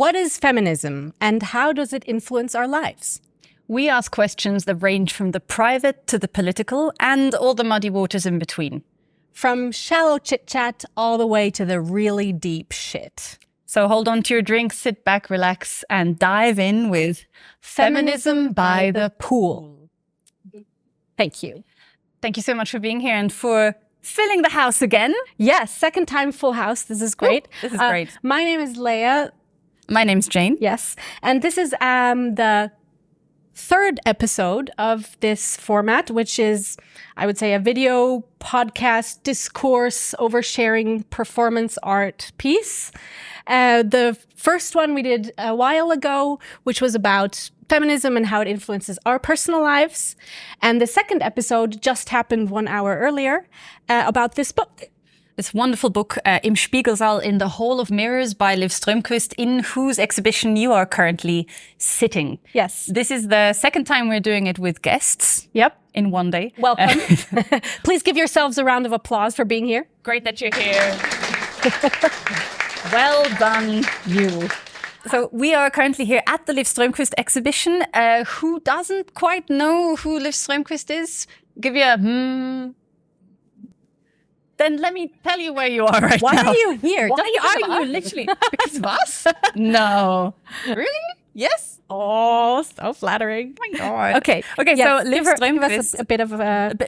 What is feminism and how does it influence our lives? We ask questions that range from the private to the political and all the muddy waters in between. From shallow chit-chat all the way to the really deep shit. So hold on to your drink, sit back, relax, and dive in with Feminism by the Pool. Thank you. Thank you so much for being here and for filling the house again. Yes, second time full house. This is great. Ooh, this is great. My name is Leia. My name's Jane. Yes. And this is the third episode of this format, which is, I would say, a video podcast discourse oversharing performance art piece. The first one we did a while ago, which was about feminism and how it influences our personal lives. And the second episode just happened 1 hour earlier about this book. This wonderful book, Im Spiegelsaal in the Hall of Mirrors by Liv Strömquist, in whose exhibition you are currently sitting. Yes. This is the second time we're doing it with guests. Yep. In one day. Welcome. Please give yourselves a round of applause for being here. Great that you're here. Well done, you. So we are currently here at the Liv Strömquist exhibition. Who doesn't quite know who Liv Strömquist is? Give you a Then let me tell you where you are right Why now. are you here? Why are you literally? Because of us? No. Really? Yes? Oh, so flattering. Oh my God. Okay. Okay. Yes, so Liv give Strömquist, us a bit of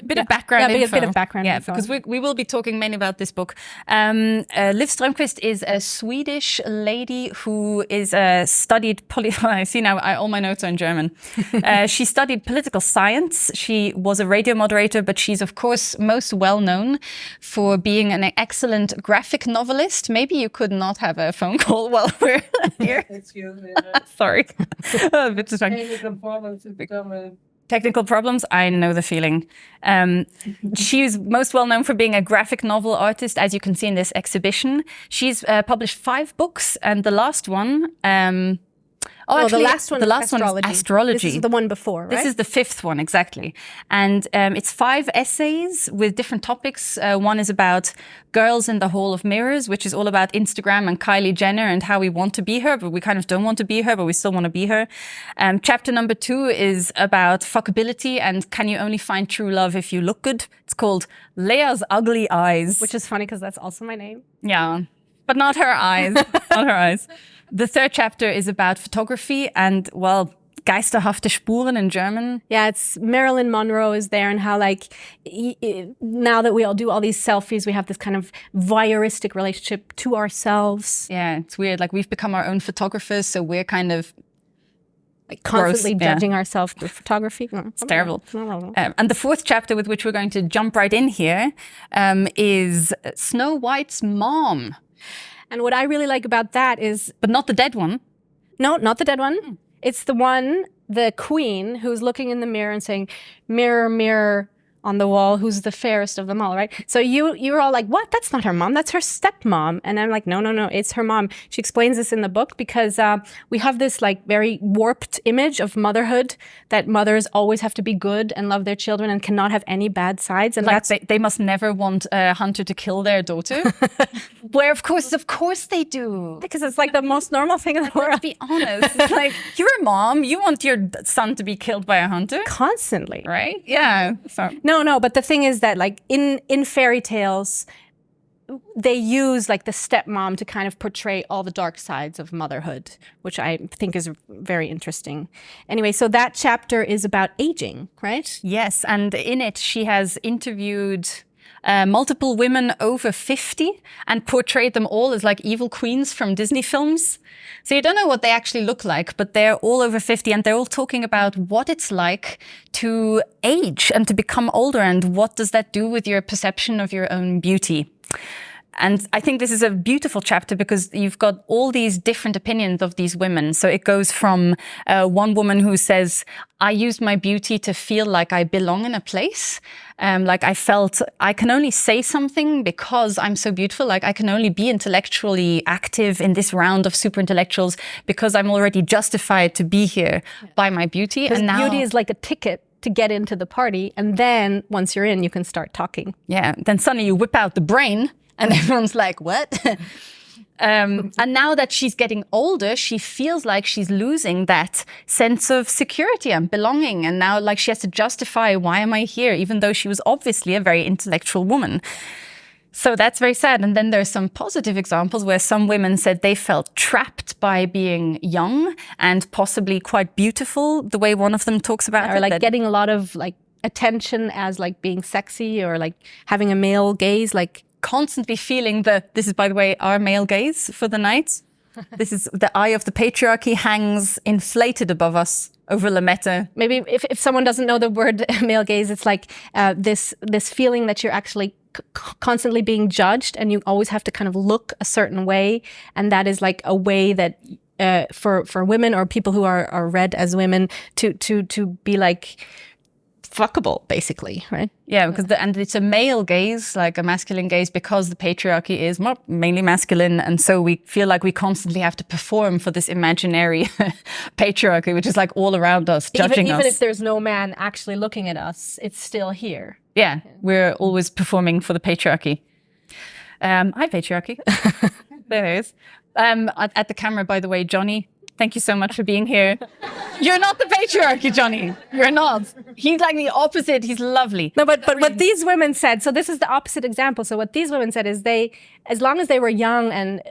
bit of background info. A bit of background info. Because we will be talking mainly about this book. Liv Strömquist is a Swedish lady who is studied I see now all my notes are in German. She studied political science. She was a radio moderator, but she's of course most well known for being an excellent graphic novelist. Maybe you could not have a phone call while we're here. Excuse me. Sorry. A bit distracting. Technical problems has become a... Technical problems, I know the feeling. She's most well known for being a graphic novel artist, as you can see in this exhibition. She's published 5 books, and the last one... the last one is Astrology. This is the one before, right? This is the 5th one, exactly. And it's 5 essays with different topics. One is about girls in the Hall of Mirrors, which is all about Instagram and Kylie Jenner and how we want to be her, but we kind of don't want to be her, but we still want to be her. Chapter number 2 is about fuckability and can you only find true love if you look good? It's called Leia's Ugly Eyes. Which is funny because that's also my name. Yeah, but not her eyes. Not her eyes. The 3rd chapter is about photography and, well, geisterhafte Spuren in German. Yeah, it's Marilyn Monroe is there and how like now that we all do all these selfies, we have this kind of voyeuristic relationship to ourselves. Yeah, it's weird. Like we've become our own photographers, so we're kind of like constantly judging ourselves through photography. It's terrible. And the 4th chapter with which we're going to jump right in here is Snow White's mom. And what I really like about that is... But not the dead one. No, not the dead one. It's the one, the queen, who's looking in the mirror and saying, mirror, mirror on the wall, who's the fairest of them all, right? So you were all like, what? That's not her mom. That's her stepmom. And I'm like, no, it's her mom. She explains this in the book because we have this like very warped image of motherhood that mothers always have to be good and love their children and cannot have any bad sides. And like they must never want a hunter to kill their daughter. Where of course they do. Because it's like the most normal thing in the world. Let's be honest. It's like, you're a mom. You want your son to be killed by a hunter. Constantly. Right? Yeah. So. No, but the thing is that like in fairy tales, they use like the stepmom to kind of portray all the dark sides of motherhood, which I think is very interesting. Anyway, so that chapter is about aging, right? Yes, and in it she has interviewed multiple women over 50 and portrayed them all as like evil queens from Disney films. So you don't know what they actually look like, but they're all over 50 and they're all talking about what it's like to age and to become older and what does that do with your perception of your own beauty. And I think this is a beautiful chapter because you've got all these different opinions of these women. So it goes from one woman who says, I used my beauty to feel like I belong in a place. Like I felt I can only say something because I'm so beautiful. Like I can only be intellectually active in this round of super intellectuals because I'm already justified to be here by my beauty. And now beauty is like a ticket to get into the party. And then once you're in, you can start talking. Yeah. Then suddenly you whip out the brain. And everyone's like, what? And now that she's getting older, she feels like she's losing that sense of security and belonging. And now like she has to justify, why am I here? Even though she was obviously a very intellectual woman. So that's very sad. And then there's some positive examples where some women said they felt trapped by being young and possibly quite beautiful, the way one of them talks about it. Or like getting a lot of like attention as like being sexy or like having a male gaze, like constantly feeling this is, by the way, our male gaze for the night. This is the eye of the patriarchy hangs inflated above us over Lametta. Maybe if someone doesn't know the word male gaze, it's like this feeling that you're actually constantly being judged and you always have to kind of look a certain way. And that is like a way that for women or people who are read as women to be like fuckable, basically, right? Yeah, because and it's a male gaze, like a masculine gaze, because the patriarchy is mainly masculine, and so we feel like we constantly have to perform for this imaginary patriarchy, which is like all around us, judging us. Even if there's no man actually looking at us, it's still here. Yeah, we're always performing for the patriarchy. Hi, patriarchy. There it is. At the camera, by the way, Johnny, thank you so much for being here. You're not the patriarchy, Johnny. You're not. He's like the opposite. He's lovely. No, but what these women said, so this is the opposite example. So what these women said is as long as they were young and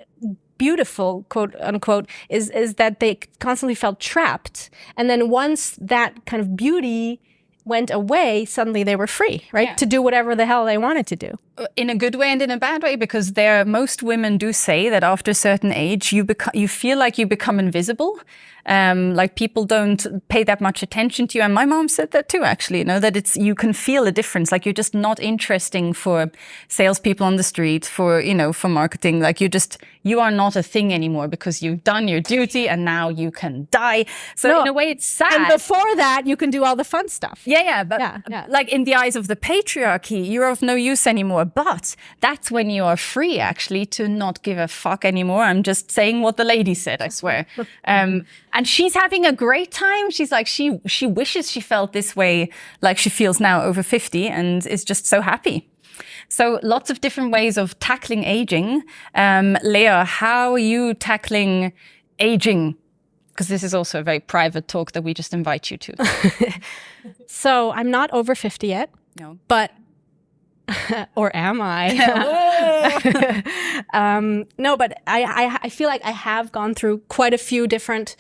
beautiful, quote unquote, is that they constantly felt trapped. And then once that kind of beauty went away, suddenly they were free, right? Yeah. To do whatever the hell they wanted to do. In a good way and in a bad way, because most women do say that after a certain age, you feel like you become invisible. Like people don't pay that much attention to you. And my mom said that too, actually, that you can feel a difference. Like you're just not interesting for salespeople on the street, for marketing. Like you are not a thing anymore because you've done your duty and now you can die. So in a way it's sad. And before that, you can do all the fun stuff. Yeah. But like in the eyes of the patriarchy, you're of no use anymore. But that's when you are free, actually, to not give a fuck anymore. I'm just saying what the lady said, I swear. And she's having a great time. She's like, she wishes she felt this way like she feels now over 50 and is just so happy. So lots of different ways of tackling aging. Leah, how are you tackling aging? Because this is also a very private talk that we just invite you to. So I'm not over 50 yet. No. But or am I? No, but I feel like I have gone through quite a few different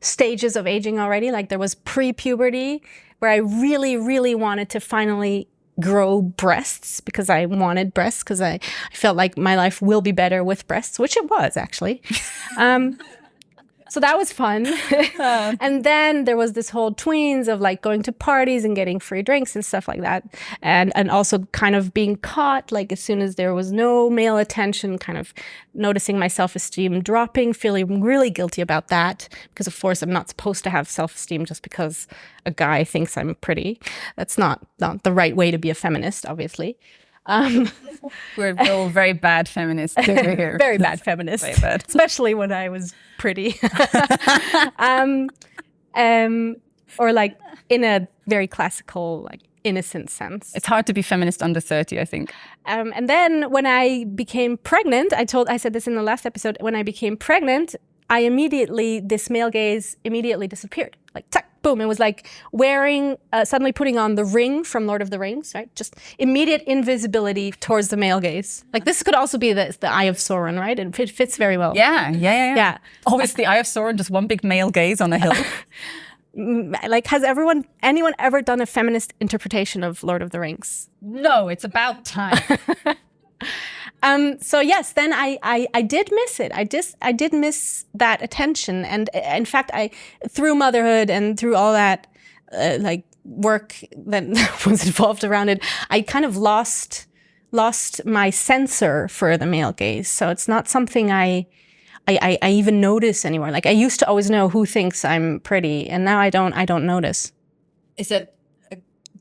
stages of aging already. Like there was pre-puberty where I really, really wanted to finally grow breasts because I wanted breasts because I felt like my life will be better with breasts, which it was actually. So that was fun. And then there was this whole tweens of like going to parties and getting free drinks and stuff like that. And also kind of being caught, like as soon as there was no male attention, kind of noticing my self-esteem dropping, feeling really guilty about that. Because of course I'm not supposed to have self-esteem just because a guy thinks I'm pretty. That's not the right way to be a feminist, obviously. We're all very bad feminists over here. Very bad feminists. Very bad. Especially when I was pretty. Or like in a very classical, like innocent sense. It's hard to be feminist under 30, I think. And then when I became pregnant, I said this in the last episode, when I became pregnant, this male gaze immediately disappeared. Like, tuck, boom. It was like suddenly putting on the ring from Lord of the Rings, right? Just immediate invisibility towards the male gaze. Like this could also be the Eye of Sauron, right? And it fits very well. Yeah. Oh, it's the Eye of Sauron, just one big male gaze on a hill. Like, has anyone ever done a feminist interpretation of Lord of the Rings? No, it's about time. So yes, then I did miss it. I did miss that attention. And in fact, through motherhood and through all that, like work that was involved around it, I kind of lost my sensor for the male gaze. So it's not something I even notice anymore. Like I used to always know who thinks I'm pretty, and now I don't notice. Is that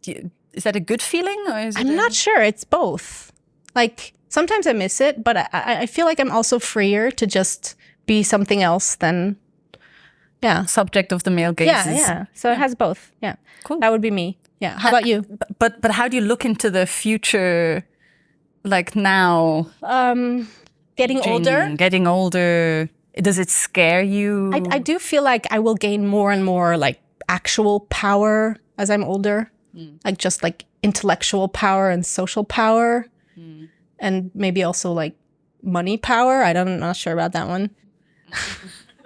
a good feeling, or is I'm not sure. It's both. Like sometimes I miss it, but I feel like I'm also freer to just be something else than, subject of the male gaze. Yeah. So it has both. Yeah. Cool. That would be me. Yeah. How about you? But how do you look into the future, like now? Getting older? Getting older. Does it scare you? I do feel like I will gain more and more like actual power as I'm older. Like just like intellectual power and social power. And maybe also like money power. I'm not sure about that one.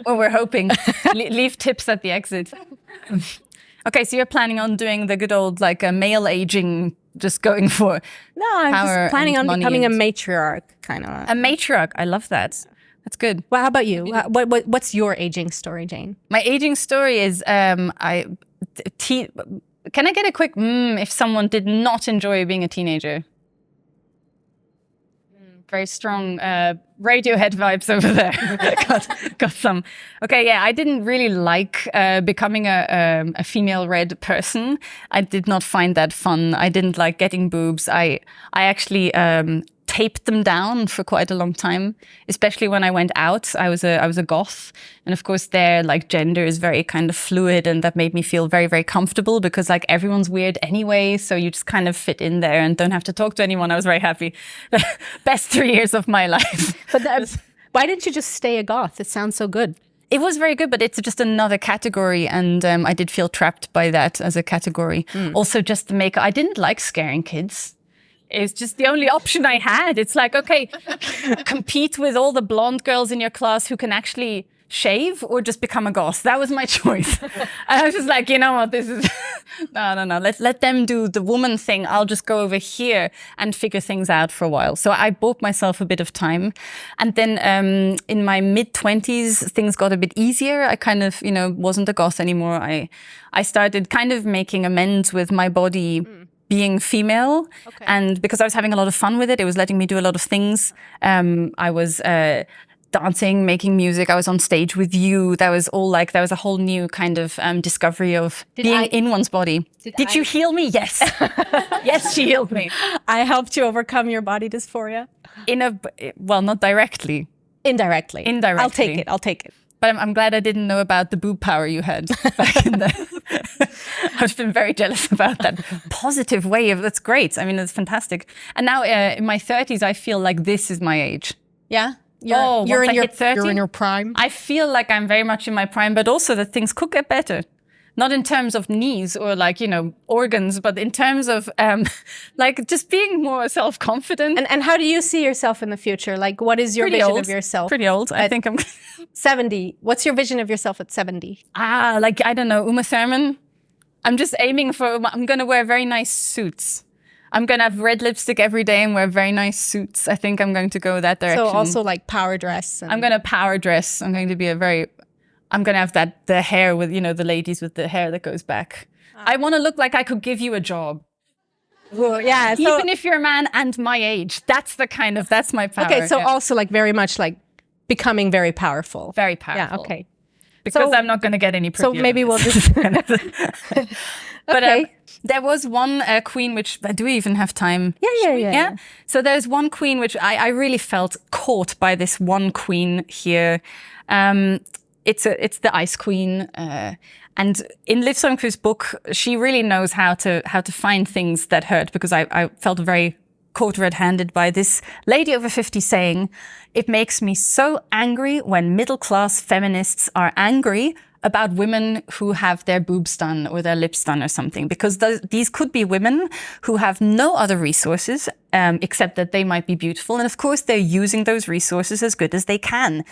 Well, we're hoping. Leave tips at the exit. Okay, so you're planning on doing the good old like a male aging, just going for No, I'm just planning on becoming a and... matriarch, kind of. A matriarch. I love that. That's good. Well, how about you? What's your aging story, Jane? My aging story is can I get a quick if someone did not enjoy being a teenager? Very strong Radiohead vibes over there. got some. Okay, yeah, I didn't really like becoming a female-read person. I did not find that fun. I didn't like getting boobs. I actually taped them down for quite a long time, especially when I went out. I was a goth, and of course their like gender is very kind of fluid, and that made me feel very, very comfortable because like everyone's weird anyway, so you just kind of fit in there and don't have to talk to anyone. I was very happy. Best 3 years of my life. But why didn't you just stay a goth? It sounds so good. It was very good, but it's just another category, and I did feel trapped by that as a category. Also, just the makeup. I didn't like scaring kids. It's just the only option I had. It's like, okay, compete with all the blonde girls in your class who can actually shave or just become a goth. That was my choice. I was just like, you know what, this is... no. Let them do the woman thing. I'll just go over here and figure things out for a while. So I bought myself a bit of time. And then in my mid-20s, things got a bit easier. I kind of, wasn't a goth anymore. I started kind of making amends with my body being female. Okay. And because I was having a lot of fun with it, it was letting me do a lot of things. I was dancing, making music. I was on stage with you. That was a whole new kind of discovery of being in one's body. Did you heal me? Yes. Yes, she healed me. I helped you overcome your body dysphoria? Well, not directly. Indirectly. I'll take it. But I'm glad I didn't know about the boob power you had back in the... I've been very jealous about that positive way of... That's great. I mean, it's fantastic. And now in my 30s, I feel like this is my age. Yeah? You're in your prime? I feel like I'm very much in my prime, but also that things could get better. Not in terms of knees or like, organs, but in terms of like just being more self-confident. And how do you see yourself in the future? Like, what is your vision of yourself? Pretty old. I think I'm 70. What's your vision of yourself at 70? Like, I don't know, Uma Thurman. I'm just aiming for, I'm going to wear very nice suits. I'm going to have red lipstick every day and wear very nice suits. I think I'm going to go that direction. So also like power dress. I'm going to power dress. I'm going to be I'm going to have the hair with, the ladies with the hair that goes back. I want to look like I could give you a job. Well, yeah. Even if you're a man and my age, that's my power. Okay, so also like very much like becoming very powerful. Very powerful. Yeah, okay. Because I'm not going to get any prettier. So maybe we'll just... But there was one queen, which, do we even have time? Yeah. So there's one queen, which I really felt caught by this one queen here. It's the Ice Queen. And in Liv Strömquist's book, she really knows how to find things that hurt, because I felt very caught red-handed by this lady over 50 saying, "It makes me so angry when middle-class feminists are angry about women who have their boobs done or their lips done or something, because these could be women who have no other resources except that they might be beautiful. And of course, they're using those resources as good as they can.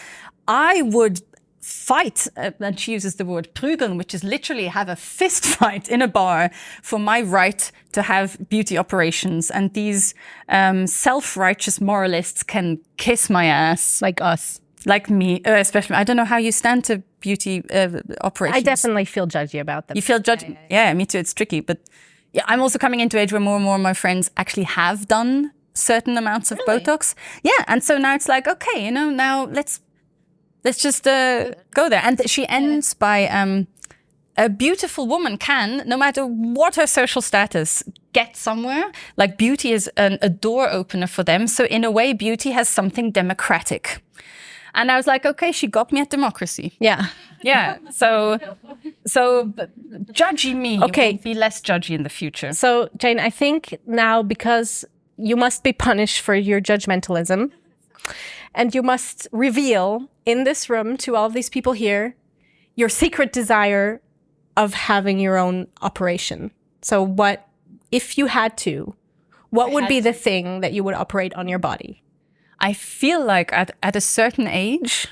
I would fight," and she uses the word prügeln, which is literally have a fist fight in a bar for my right to have beauty operations. And these self-righteous moralists can kiss my ass. Like us. Like me, especially. I don't know how you stand to beauty operations. I definitely feel judgy about them. You feel judgy? Yeah, me too. It's tricky. But yeah, I'm also coming into age where more and more of my friends actually have done certain amounts of Botox. Yeah, and so now it's like, okay, now let's just go there. And she ends by a beautiful woman can, no matter what her social status, get somewhere. Like beauty is a door opener for them. So in a way, beauty has something democratic. And I was like, okay, she got me at democracy. Yeah. Yeah. So judgy me. Okay. Will be less judgy in the future. So Jane, I think now, because you must be punished for your judgmentalism, and you must reveal in this room to all of these people here your secret desire of having your own operation. So what, if you had to, what would be the thing that you would operate on your body? I feel like at a certain age,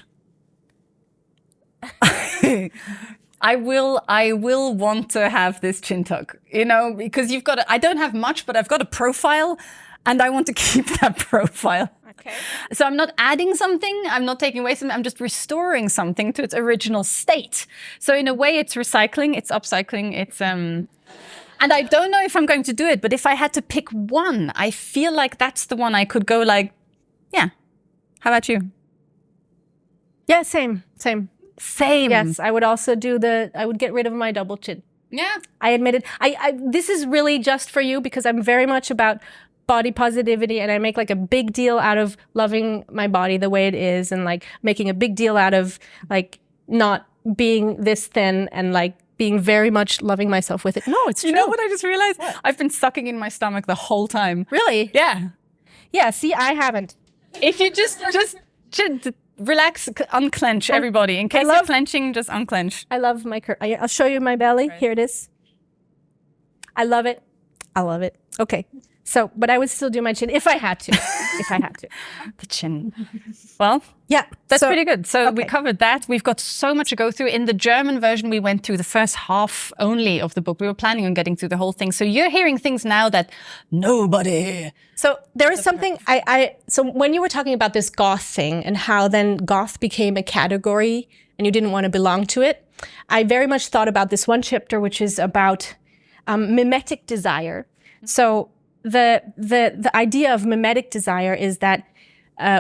I will want to have this chin tuck, you know, because I don't have much, but I've got a profile and I want to keep that profile. Okay. So I'm not adding something, I'm not taking away something, I'm just restoring something to its original state. So in a way it's recycling, it's upcycling, it's and I don't know if I'm going to do it, but if I had to pick one, I feel like that's the one I could go like, yeah. How about you? Yeah, same. Yes, I would also I would get rid of my double chin. Yeah. I admit it. This is really just for you because I'm very much about body positivity, and I make like a big deal out of loving my body the way it is, and like making a big deal out of like not being this thin, and like being very much loving myself with it. No, it's true. You know what I just realized? What? I've been sucking in my stomach the whole time. Really? Yeah. Yeah, see, I haven't. If you just relax, unclench everybody. In case you're clenching, just unclench. I love my I'll show you my belly. Right. Here it is. I love it. I love it. Okay. So, but I would still do my chin if I had to. The chin. Well, yeah, that's pretty good. So okay. We covered that. We've got so much to go through. In the German version, we went through the first half only of the book. We were planning on getting through the whole thing. So you're hearing things now that nobody. So there is something so when you were talking about this goth thing and how then goth became a category and you didn't want to belong to it, I very much thought about this one chapter, which is about mimetic desire. So the idea of mimetic desire is that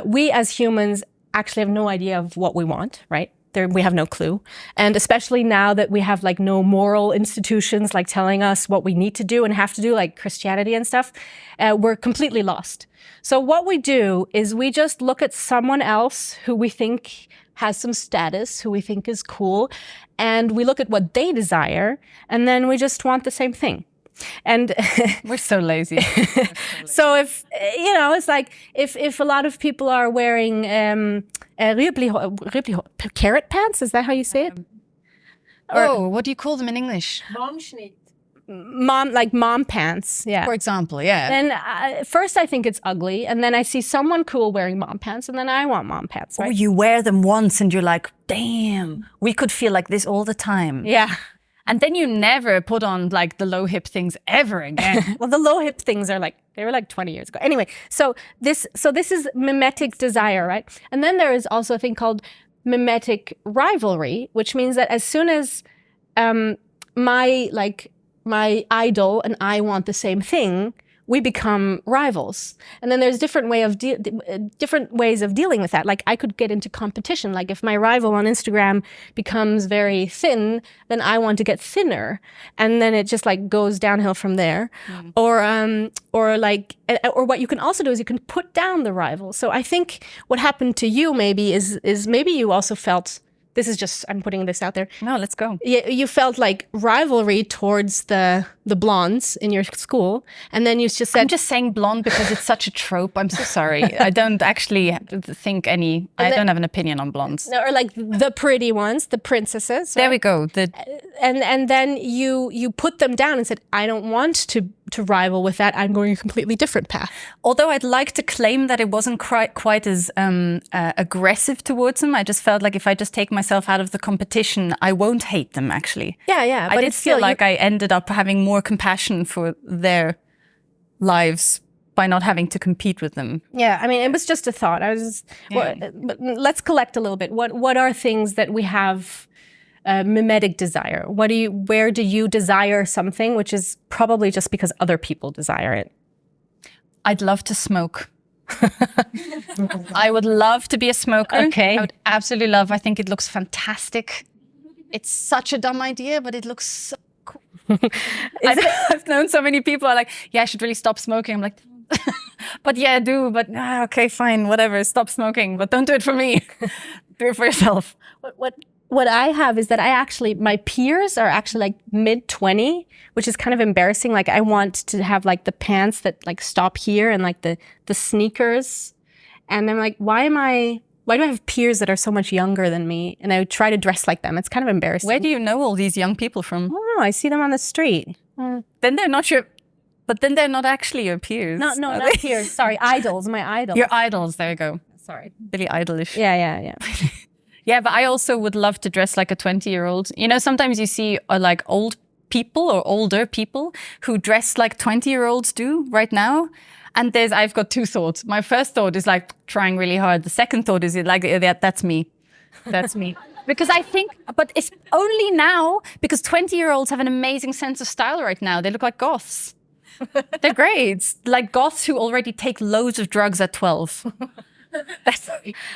we as humans actually have no idea of what we want, right? We have no clue. And especially now that we have like no moral institutions like telling us what we need to do and have to do, like Christianity and stuff, we're completely lost. So what we do is we just look at someone else who we think has some status, who we think is cool, and we look at what they desire, and then we just want the same thing. And we're so lazy. So if, you know, it's like if a lot of people are wearing carrot pants, is that how you say it? What do you call them in English? Mom pants, yeah. For example, yeah. Then first I think it's ugly, and then I see someone cool wearing mom pants, and then I want mom pants. Right? Or you wear them once and you're like, damn, we could feel like this all the time. Yeah. And then you never put on like the low hip things ever again. Well, the low hip things are like, they were like 20 years ago. Anyway, so this is mimetic desire, right? And then there is also a thing called mimetic rivalry, which means that as soon as my idol and I want the same thing, we become rivals. And then there's different ways of dealing with that. Like I could get into competition. Like if my rival on Instagram becomes very thin, then I want to get thinner. And then it just like goes downhill from there. Mm. Or what you can also do is you can put down the rival. So I think what happened to you maybe is maybe you also felt, this is just, I'm putting this out there. No, let's go. You felt like rivalry towards the blondes in your school. And then you just said... I'm just saying blonde because it's such a trope. I'm so sorry. I don't actually think I don't have an opinion on blondes. Or like the pretty ones, the princesses. Right? There we go. And then you put them down and said, I don't want to rival with that. I'm going a completely different path. Although I'd like to claim that it wasn't quite as aggressive towards them. I just felt like if I just take myself out of the competition, I won't hate them actually. Yeah. But I did feel like I ended up having more compassion for their lives by not having to compete with them. Yeah, I mean, it was just a thought. But let's collect a little bit. What are things that we have mimetic desire? Where do you desire something, which is probably just because other people desire it? I'd love to smoke. I would love to be a smoker. Okay. I would absolutely love. I think it looks fantastic. It's such a dumb idea, but it looks so cool. I've known so many people are like, yeah, I should really stop smoking. I'm like, but yeah, I do. But okay, fine, whatever. Stop smoking, but don't do it for me. Do it for yourself. What I have is that my peers are actually like mid-20, which is kind of embarrassing. Like I want to have like the pants that like stop here and like the sneakers. And I'm like, why do I have peers that are so much younger than me? And I would try to dress like them. It's kind of embarrassing. Where do you know all these young people from? I don't know. I see them on the street. Then they're not actually your peers. No, not peers. Sorry, idols. My idols. Your idols. There you go. Sorry. Really idolish. Yeah. Yeah, but I also would love to dress like a 20-year-old. You know, sometimes you see like old people or older people who dress like 20-year-olds do right now. And I've got two thoughts. My first thought is like trying really hard. The second thought is like, yeah, that's me. That's me. Because I think, but it's only now because 20-year-olds have an amazing sense of style right now. They look like goths. They're great. Like goths who already take loads of drugs at 12. That's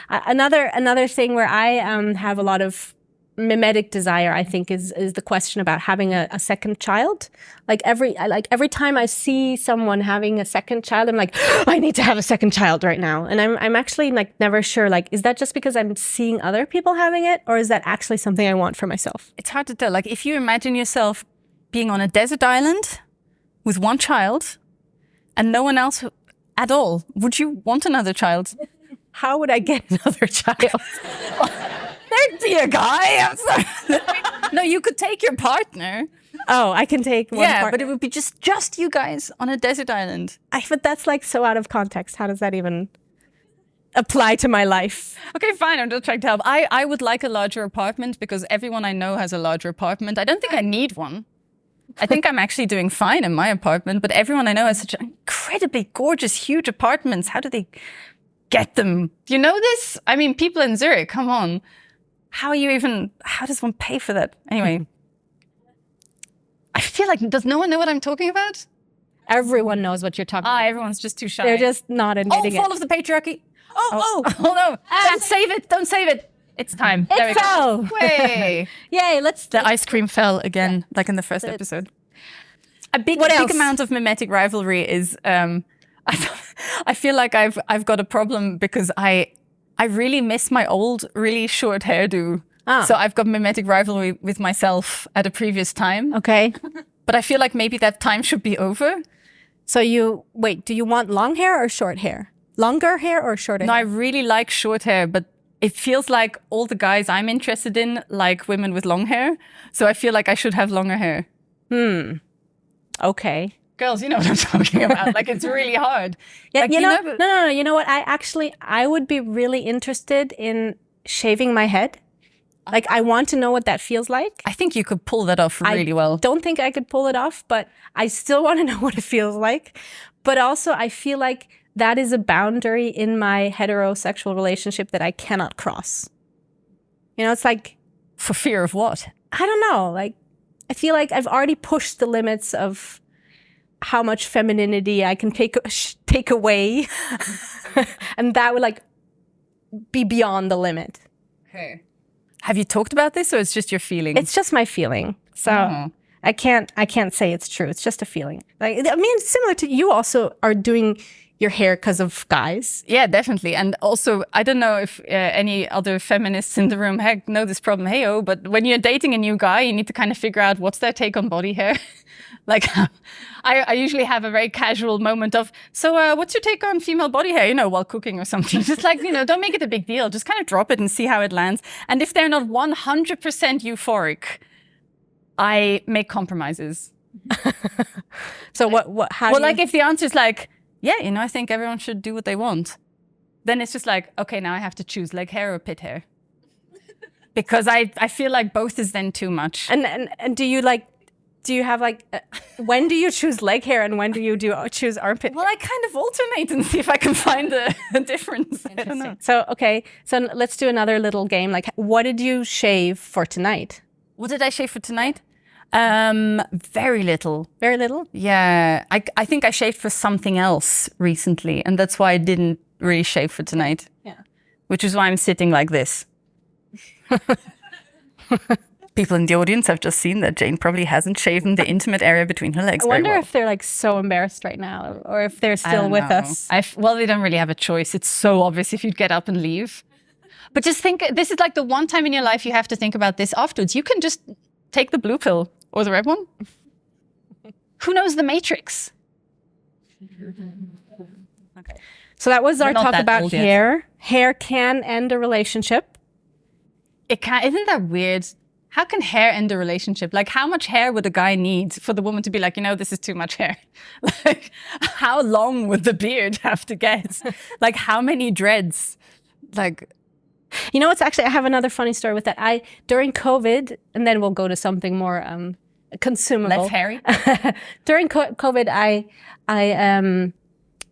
another thing where I have a lot of mimetic desire, I think, is the question about having a second child. Like every time I see someone having a second child, I'm like, I need to have a second child right now. And I'm actually like never sure, like, is that just because I'm seeing other people having it, or is that actually something I want for myself? It's hard to tell. Like if you imagine yourself being on a desert island with one child and no one else at all, would you want another child? How would I get another child? There'd be a guy. I'm sorry. No, you could take your partner. Oh, I can take one partner. But it would be just you guys on a desert island. But that's like so out of context. How does that even apply to my life? Okay, fine. I'm just trying to help. I would like a larger apartment because everyone I know has a larger apartment. I don't think I need one. I think I'm actually doing fine in my apartment, but everyone I know has such incredibly gorgeous, huge apartments. How do they get them? Do you know this? I mean, people in Zurich, come on. How does one pay for that? Anyway, I feel like, does no one know what I'm talking about? Everyone knows what you're talking about. Everyone's just too shy. They're just not admitting it. Fall of the patriarchy. Oh no. Don't save it. It's time. It fell. Way. Yay, The ice cream fell again, like in the first episode. A big amount of mimetic rivalry is, I feel like I've got a problem because I really miss my old, really short hairdo. So I've got mimetic rivalry with myself at a previous time. Okay. But I feel like maybe that time should be over. So do you want long hair or short hair? Longer hair or shorter hair? No, I really like short hair, but it feels like all the guys I'm interested in like women with long hair. So I feel like I should have longer hair. Okay. Girls, you know what I'm talking about. Like, it's really hard. Yeah, like, no. You know what? I would be really interested in shaving my head. Like, I want to know what that feels like. I think you could pull that off really well. I don't think I could pull it off, but I still want to know what it feels like. But also, I feel like that is a boundary in my heterosexual relationship that I cannot cross. You know, it's like... For fear of what? I don't know. Like, I feel like I've already pushed the limits of how much femininity I can take away. And that would like be beyond the limit. Okay. Have you talked about this, or it's just your feeling? It's just my feeling. So I can't say it's true. It's just a feeling. Like, I mean, similar to you also are doing your hair because of guys. Yeah, definitely. And also, I don't know if any other feminists in the room know this problem, but when you're dating a new guy, you need to kind of figure out what's their take on body hair. Like, I usually have a very casual moment of, so what's your take on female body hair, while cooking or something? Just like, don't make it a big deal. Just kind of drop it and see how it lands. And if they're not 100% euphoric, I make compromises. So how like if the answer is like, yeah, I think everyone should do what they want, then it's just like, okay, now I have to choose leg hair or pit hair. Because I feel like both is then too much. And do you have like, when do you choose leg hair and when do you choose armpit hair? Well, I kind of alternate and see if I can find a difference. I don't know. So, okay. So let's do another little game. Like, what did you shave for tonight? What did I shave for tonight? Very little. Very little? Yeah. I think I shaved for something else recently, and that's why I didn't really shave for tonight. Yeah. Which is why I'm sitting like this. People in the audience have just seen that Jane probably hasn't shaven the intimate area between her legs. I wonder if they're like so embarrassed right now, or if they're still with us. Well, they don't really have a choice. It's so obvious if you'd get up and leave. But just think, this is like the one time in your life you have to think about this afterwards. You can just take the blue pill or the red one. Who knows the Matrix? Okay. So that was our We're not talk that about old yet. hair. Hair can end a relationship. It can. Isn't that weird? How can hair end a relationship? Like, how much hair would a guy need for the woman to be like, you know, this is too much hair? Like, how long would the beard have to get? Like, how many dreads? Like, You know what's actually, I have another funny story with that. During COVID, and then we'll go to something more consumable. less hairy? During COVID, I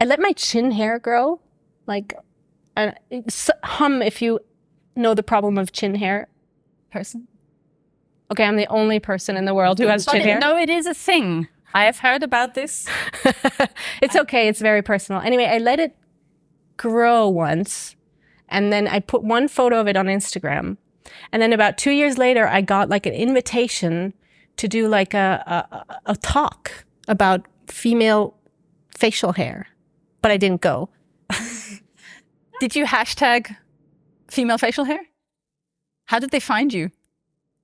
let my chin hair grow. Like, hum if you know the problem of chin hair. Person? Okay, I'm the only person in the world who has chin hair. No, it is a thing. I have heard about this. It's okay, it's very personal. Anyway, I let it grow once, and then I put one photo of it on Instagram. And then about 2 years later, I got like an invitation to do like a talk about female facial hair, but I didn't go. Did you hashtag female facial hair? How did they find you?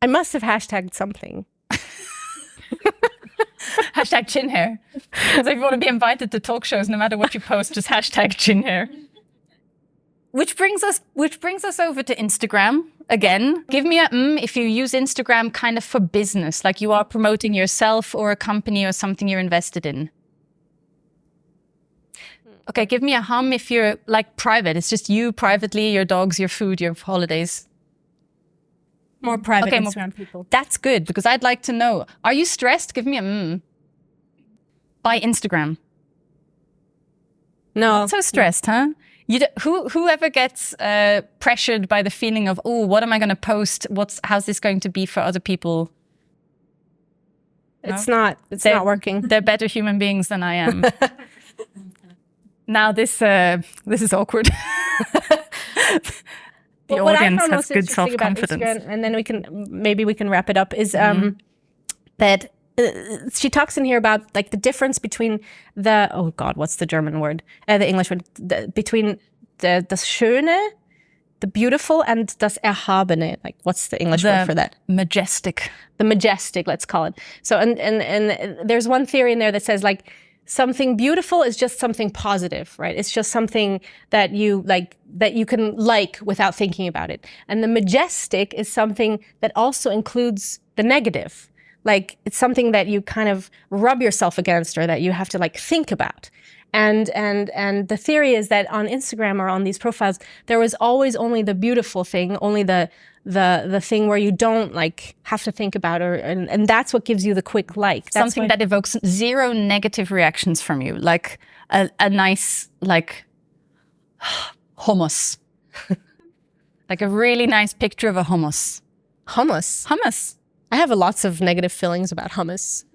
I must have hashtagged something. Hashtag chin hair. So if you want to be invited to talk shows, no matter what you post, just hashtag chin hair. Which brings us over to Instagram again. Give me a if you use Instagram kind of for business, like you are promoting yourself or a company or something you're invested in. Okay, give me a hum if you're like private. It's just you privately, your dogs, your food, your holidays. More private Okay, Instagram people. That's good because I'd like to know. Are you stressed? Give me a by Instagram. No. Not so stressed, huh? Whoever gets pressured by the feeling of, oh, what am I going to post? How's this going to be for other people? It's not working. They're better human beings than I am. Now this is awkward. The What I audience found has most good interesting about self-confidence. Instagram, and then we can wrap it up, is that she talks in here about like the difference between what's the German word? The English word, between das Schöne, the beautiful, and das Erhabene. Like, what's the English word for that? Majestic. The majestic, let's call it. So, and there's one theory in there that says like, something beautiful is just something positive, right? It's just something that you can like without thinking about it. And the majestic is something that also includes the negative. Like, it's something that you kind of rub yourself against, or that you have to like think about. And the theory is that on Instagram or on these profiles, there was always only the beautiful thing, only the thing where you don't like have to think about, and that's what gives you the quick like. That's Something that evokes zero negative reactions from you, like a nice like hummus, like a really nice picture of a hummus. Hummus. I have lots of negative feelings about hummus.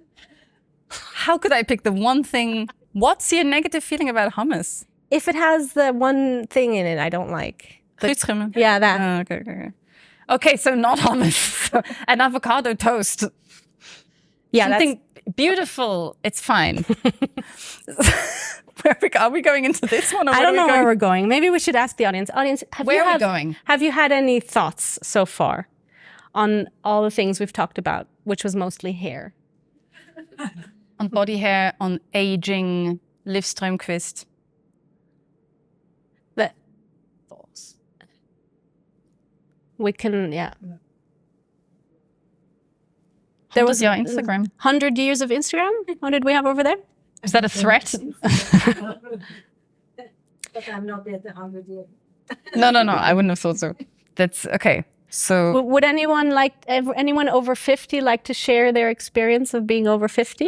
How could I pick the one thing? What's your negative feeling about hummus? If it has the one thing in it I don't like. Fruitschuim. Yeah, that. Oh, okay. Okay, so not hummus. An avocado toast. Yeah, something beautiful. It's fine. Are we going into this one? Or I don't know where we're going. Maybe we should ask the audience. Audience, where are we going? Have you had any thoughts so far on all the things we've talked about, which was mostly hair? On body hair, on aging, Liv Strömquist. We can, yeah. There was your Instagram. 100 years of Instagram? What did we have over there? Is that a threat? But I'm not yet 100 years. No. I wouldn't have thought so. That's okay. So would anyone over 50 like to share their experience of being over 50?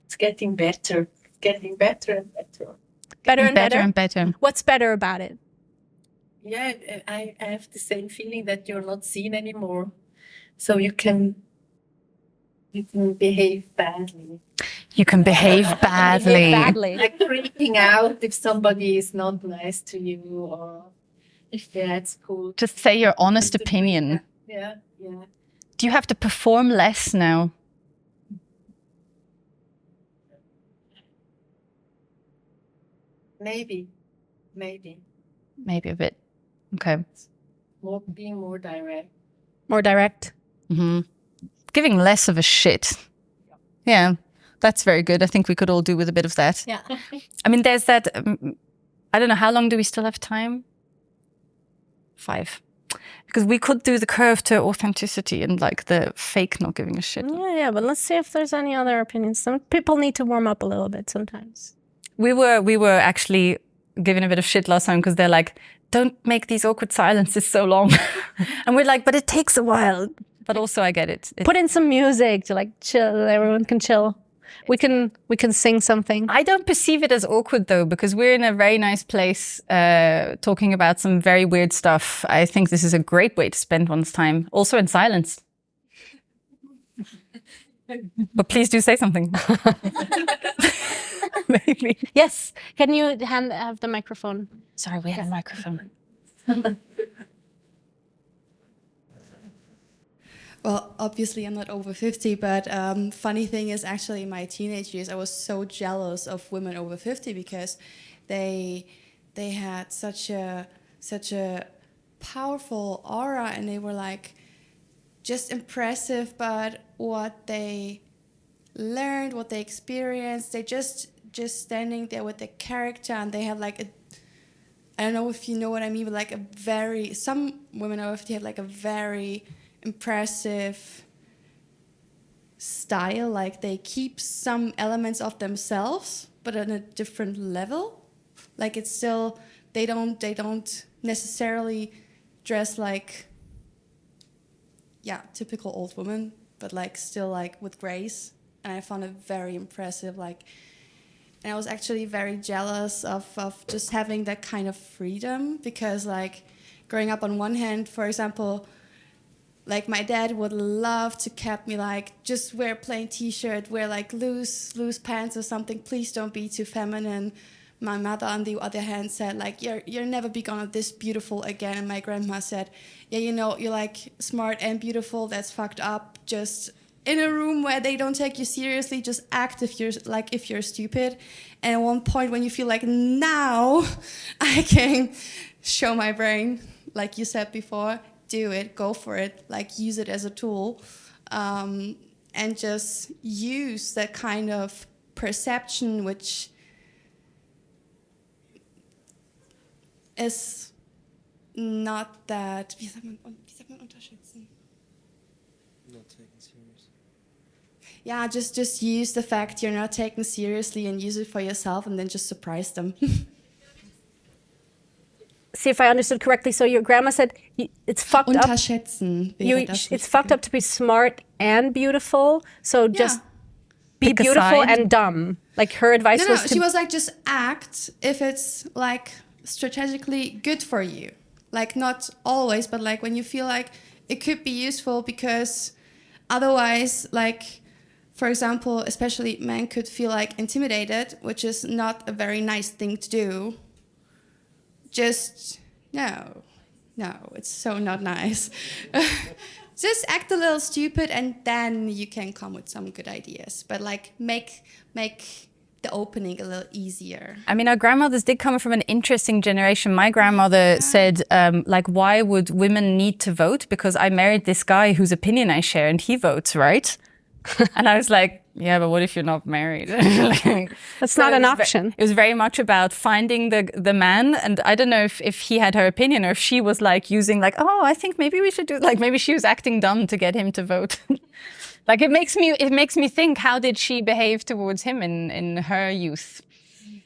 It's getting better. Getting better and better. Better and better. What's better about it? Yeah, I have the same feeling that you're not seen anymore. So you can behave badly. You can behave badly. Like freaking out if somebody is not nice to you, or if they're at school. Just say your honest opinion. Yeah. Do you have to perform less now? Maybe. Maybe a bit. Okay. Being more direct. More direct? Mm-hmm. Giving less of a shit. Yeah. That's very good. I think we could all do with a bit of that. Yeah. I mean, there's that, I don't know, how long do we still have time? 5. Because we could do the curve to authenticity and like the fake not giving a shit. Yeah, but let's see if there's any other opinions. Some people need to warm up a little bit sometimes. We were actually given a bit of shit last time because they're like, don't make these awkward silences so long. And we're like, but it takes a while. But also I get it. Put in some music to like chill. Everyone can chill. We can sing something. I don't perceive it as awkward though, because we're in a very nice place talking about some very weird stuff. I think this is a great way to spend one's time, also in silence. But please do say something. Maybe. Yes. Can you have the microphone? Sorry, we had a microphone. Well, obviously I'm not over 50, but funny thing is actually in my teenage years I was so jealous of women over 50 because they had such a powerful aura and they were like just impressive, but what they learned, what they experienced, they just standing there with their character, and they had like I don't know if you know what I mean, but like some women over 50 have like a very impressive style, like they keep some elements of themselves but on a different level. Like it's still they don't necessarily dress like typical old women, but like still like with grace, and I found it very impressive. Like, and I was actually very jealous of just having that kind of freedom, because like growing up on one hand, for example, like my dad would love to keep me like, just wear a plain t-shirt, wear like loose pants or something, please don't be too feminine. My mother on the other hand said like, you're never be gonna this beautiful again. And my grandma said, yeah, you know, you're like smart and beautiful, that's fucked up. Just in a room where they don't take you seriously, just act if you're stupid. And at one point when you feel like, now I can show my brain, like you said before, do it, go for it, like use it as a tool, and just use that kind of perception, which is not that, wie sagt man unterschätzen? Not taken seriously. Yeah, just use the fact you're not taken seriously and use it for yourself, and then just surprise them. See if I understood correctly. So your grandma said it's fucked up. Unterschätzen. It's fucked up to be smart and beautiful. So just be Pick a beautiful side. and dumb. Like her advice No, was to. she was like, just act if it's like strategically good for you. Like not always, but like when you feel like it could be useful, because otherwise, like, for example, especially men could feel like intimidated, which is not a very nice thing to do. Just, no, it's so not nice. Just act a little stupid and then you can come with some good ideas. But like make the opening a little easier. I mean, our grandmothers did come from an interesting generation. My grandmother said, like, why would women need to vote? Because I married this guy whose opinion I share and he votes, right? And I was like, yeah, but what if you're not married? That's not an option. It was very much about finding the man. And I don't know if he had her opinion or if she was like using like, oh, I think maybe we should do, like maybe she was acting dumb to get him to vote. Like it makes me think, how did she behave towards him in her youth?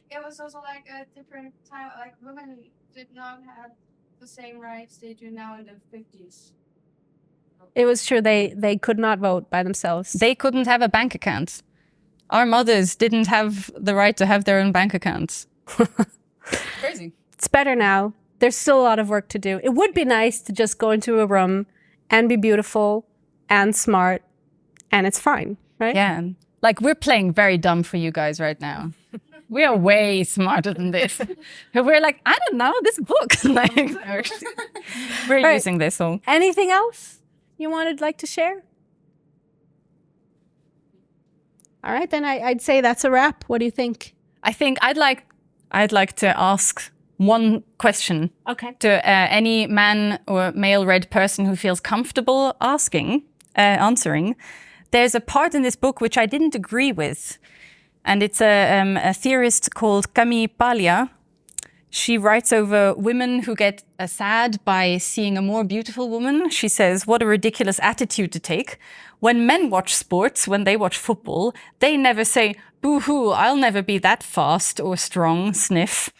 It was also like a different time, like women did not have the same rights they do now in the 50s. It was true. They could not vote by themselves. They couldn't have a bank account. Our mothers didn't have the right to have their own bank accounts. Crazy. It's better now. There's still a lot of work to do. It would be nice to just go into a room and be beautiful and smart, and it's fine, right? Yeah. Like we're playing very dumb for you guys right now. We are way smarter than this. We're like, I don't know, this book. Like, we're Right. using this all. Anything else you wanted like to share? All right, then I'd say that's a wrap. What do you think? I think I'd like to ask one question Okay. to any man or male read person who feels comfortable answering. there's a part in this book which I didn't agree with. And it's a theorist called Camille Paglia. She writes over women who get sad by seeing a more beautiful woman. She says, what a ridiculous attitude to take. When men watch sports, when they watch football, they never say, boo-hoo, I'll never be that fast or strong, sniff.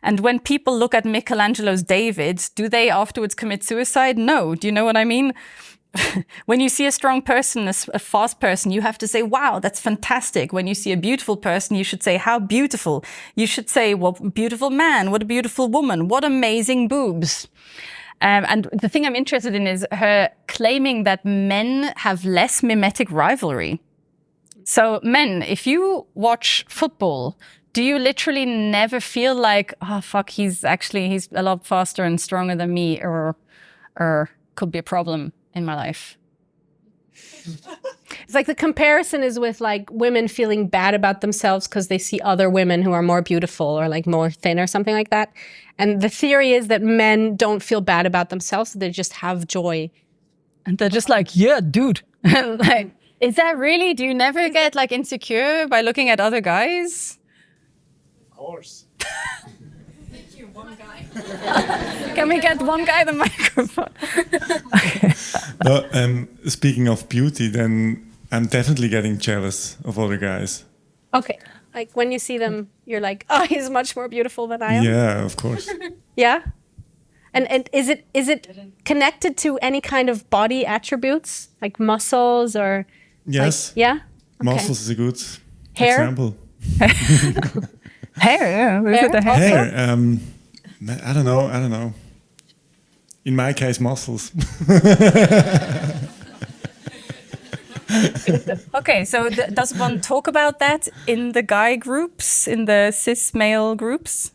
And when people look at Michelangelo's David, do they afterwards commit suicide? No. Do you know what I mean? When you see a strong person, a fast person, you have to say, wow, that's fantastic. When you see a beautiful person, you should say, how beautiful. You should say, what a beautiful man, what a beautiful woman, what amazing boobs. And the thing I'm interested in is her claiming that men have less mimetic rivalry. So men, if you watch football, do you literally never feel like, oh, fuck, he's a lot faster and stronger than me, or could be a problem in my life? It's like the comparison is with like women feeling bad about themselves because they see other women who are more beautiful or like more thin or something like that. And the theory is that men don't feel bad about themselves. They just have joy. And they're just like, yeah, dude. Like, is that really? Do you never get like insecure by looking at other guys? Of course. Can we get one guy the microphone? Okay. No, speaking of beauty, then I'm definitely getting jealous of other guys. Okay. Like when you see them, you're like, oh, he's much more beautiful than I am. Yeah, of course. Yeah. And is it connected to any kind of body attributes, like muscles or? Yes. Like, yeah. Okay. Muscles is a good Hair? example. Hair, yeah. Is it a hair? Hair. I don't know. In my case, muscles. Okay, so does one talk about that in the guy groups, in the cis male groups?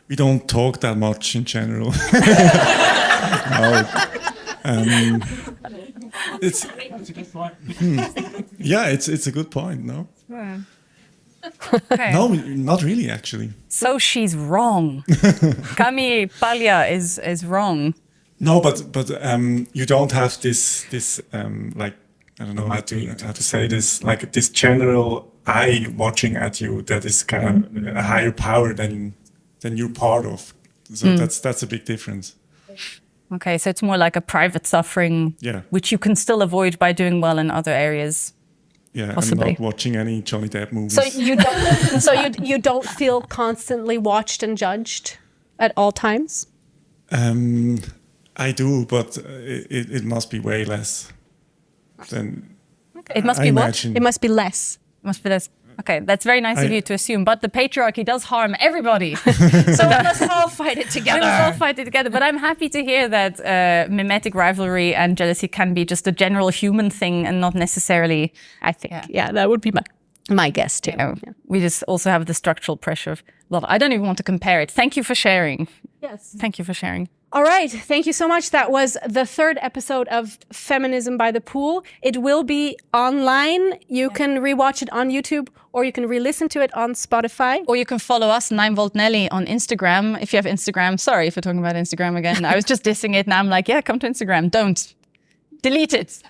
We don't talk that much in general. No. It's yeah, it's a good point. No. Okay. No, not really, actually. So she's wrong. Camille Paglia is wrong. No, but you don't have this like, I don't know how to say this, like this general eye watching at you that is kind of a higher power than you're part of. So that's a big difference. Okay, so it's more like a private suffering, Yeah. which you can still avoid by doing well in other areas. Yeah, Possibly. I'm not watching any Johnny Depp movies. So you don't feel constantly watched and judged at all times? I do, but it must be way less than It must I be what? imagine. It must be less. Must be this. Okay, that's very nice of you to assume, but the patriarchy does harm everybody. So we must all fight it together. We must all fight it together. But I'm happy to hear that mimetic rivalry and jealousy can be just a general human thing and not necessarily, I think. Yeah, that would be my guess too. you know, we just also have the structural pressure of, well, I don't even want to compare it. Thank you for sharing. Yes. Thank you for sharing. All right. Thank you so much. That was the third episode of Feminism by the Pool. It will be online. You can rewatch it on YouTube, or you can re-listen to it on Spotify. Or you can follow us, 9volt Nelly, on Instagram. If you have Instagram, sorry if we're talking about Instagram again. I was just dissing it. Now I'm like, yeah, come to Instagram. Don't. Delete it.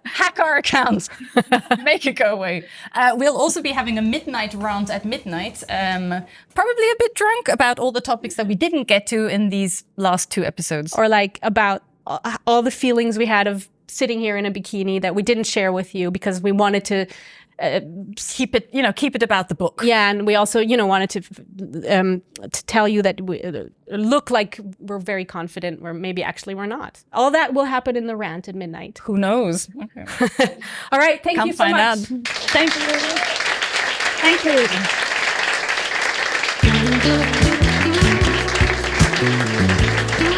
Hack our account. Make it go away. We'll also be having a midnight rant at midnight. Probably a bit drunk about all the topics that we didn't get to in these last two episodes. Or like about all the feelings we had of sitting here in a bikini that we didn't share with you because we wanted to keep it about the book. Yeah, and we also, wanted to tell you that we look like we're very confident, where maybe actually we're not. All that will happen in the rant at midnight. Who knows? Okay. All right, thank Come you so find much. out. Thank you. Thank you.